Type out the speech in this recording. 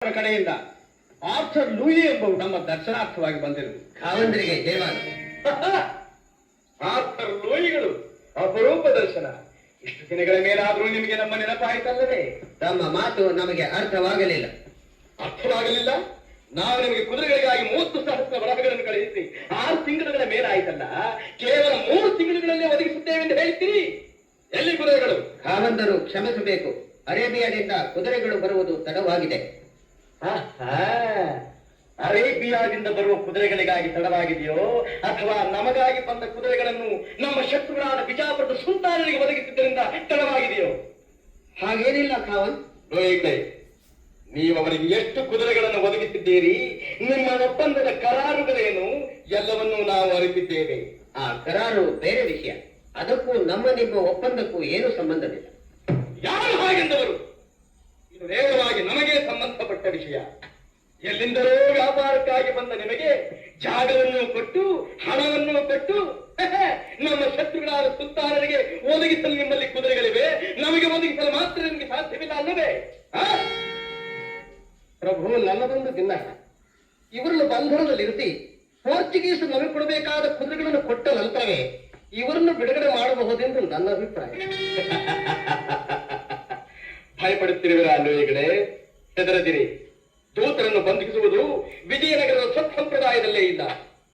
ಕಡೆಯಿಂದ Arthur Louis ಎಂಬುದು ನಮ್ಮ ದರ್ಶನಾರ್ಥವಾಗಿ ಬಂದಿರುವುದು. ಕಾವಂದರಿಗೆ ಜಯವಾದ. ಆರ್ಥರ್ ಲೂಯಿಗಳು ಅಪರೂಪ ದರ್ಶನ. ಇಷ್ಟು ದಿನಗಳ ಮೇಲಾದರೂ ನಿಮಗೆ ನಮ್ಮ ನೆನಪಾಯಿತಲ್ಲವೇ? ತಮ್ಮ ಮಾತು ನಮಗೆ ಅರ್ಥವಾಗಲಿಲ್ಲ. ಅರ್ಥವಾಗಲಿಲ್ಲ? ನಾವು ನಿಮಗೆ ಕುದುರೆಗಳಿಗಾಗಿ 30,000 ಬರಹಗಳನ್ನು ಕಳುಹಿಸಿ 6 ತಿಂಗಳುಗಳ ಮೇಲಾಯಿತಲ್ಲ, ಕೇವಲ 3 ತಿಂಗಳುಗಳಲ್ಲೇ ಒದಗಿಸುತ್ತೇವೆ ಎಂದು ಹೇಳ್ತೀರಿ. ಎಲ್ಲಿ ಕುದುರೆಗಳು? ಕಾವಂದರು ಕ್ಷಮಿಸಬೇಕು. ಅರೇಬಿಯಾದಿಂದ ಕುದುರೆಗಳು ಬರುವುದು ತಡವಾಗಿದೆ. ಅರೇಬಿಯಾದಿಂದ ಬರುವ ಕುದುರೆಗಳಿಗಾಗಿ ತಡವಾಗಿದೆಯೋ ಅಥವಾ ನಮಗಾಗಿ ಬಂದ ಕುದುರೆಗಳನ್ನು ನಮ್ಮ ಶತ್ರುಗಳಾದ ಬಿಜಾಪುರದ ಸುಲ್ತಾನರಿಗೆ ಒದಗಿಸಿದ್ದರಿಂದ ತಡವಾಗಿದೆಯೋ? ಹಾಗೇನಿಲ್ಲ ಕಾವನ್. ನೀವು ಅವರಿಗೆ ಎಷ್ಟು ಕುದುರೆಗಳನ್ನು ಒದಗಿಸಿದ್ದೀರಿ, ನಿಮ್ಮ ಒಪ್ಪಂದದ ಕರಾರುಗಳೇನು, ಎಲ್ಲವನ್ನೂ ನಾವು ಅರಿತಿದ್ದೇವೆ. ಆ ಕರಾರು ಬೇರೆ ವಿಷಯ. ಅದಕ್ಕೂ ನಿಮ್ಮ ಒಪ್ಪಂದಕ್ಕೂ ಏನು ಸಂಬಂಧವಿಲ್ಲ. ಯಾರು ಹಾಗೆಂದವರು? ಇದು ನೇರವಾಗಿ ನಮಗೆ ಸಂಬಂಧಪಟ್ಟ ವಿಷಯ. ಎಲ್ಲಿಂದಲೋ ವ್ಯಾಪಾರಕ್ಕಾಗಿ ಬಂದ ನಿಮಗೆ ಜಾಗವನ್ನು ಕೊಟ್ಟು ಹಣವನ್ನು ಕೊಟ್ಟು ನಮ್ಮ ಶತ್ರುಗಳಾದ ಸುಲ್ತಾನರಿಗೆ ಒದಗಿಸಲು ನಿಮ್ಮಲ್ಲಿ ಕುದುರೆಗಳಿವೆ, ನಮಗೆ ಒದಗಿಸಲು ಮಾತ್ರ ನಿಮಗೆ ಸಾಧ್ಯವಿಲ್ಲ ಅಲ್ಲವೇ? ಪ್ರಭು, ನನ್ನದೊಂದು ದಿನ ಇವರನ್ನು ಬಂಧನದಲ್ಲಿರಿಸಿ ಪೋರ್ಚುಗೀಸ್ ನಮಗೆ ಕೊಡಬೇಕಾದ ಕುದುರೆಗಳನ್ನು ಕೊಟ್ಟ ನಂತರವೇ ಇವರನ್ನು ಬಿಡುಗಡೆ ಮಾಡಬಹುದೆಂದು ನನ್ನ ಅಭಿಪ್ರಾಯ. ಭಯಪಡುತ್ತಿರುವಿರ ಲೋಯಿಗಳೇ? ಹೆದರದಿರಿ. ದೂತರನ್ನು ಬಂಧಿಸುವುದು ವಿಜಯನಗರದ ಸತ್ಸಂಪ್ರದಾಯದಲ್ಲೇ ಇಲ್ಲ.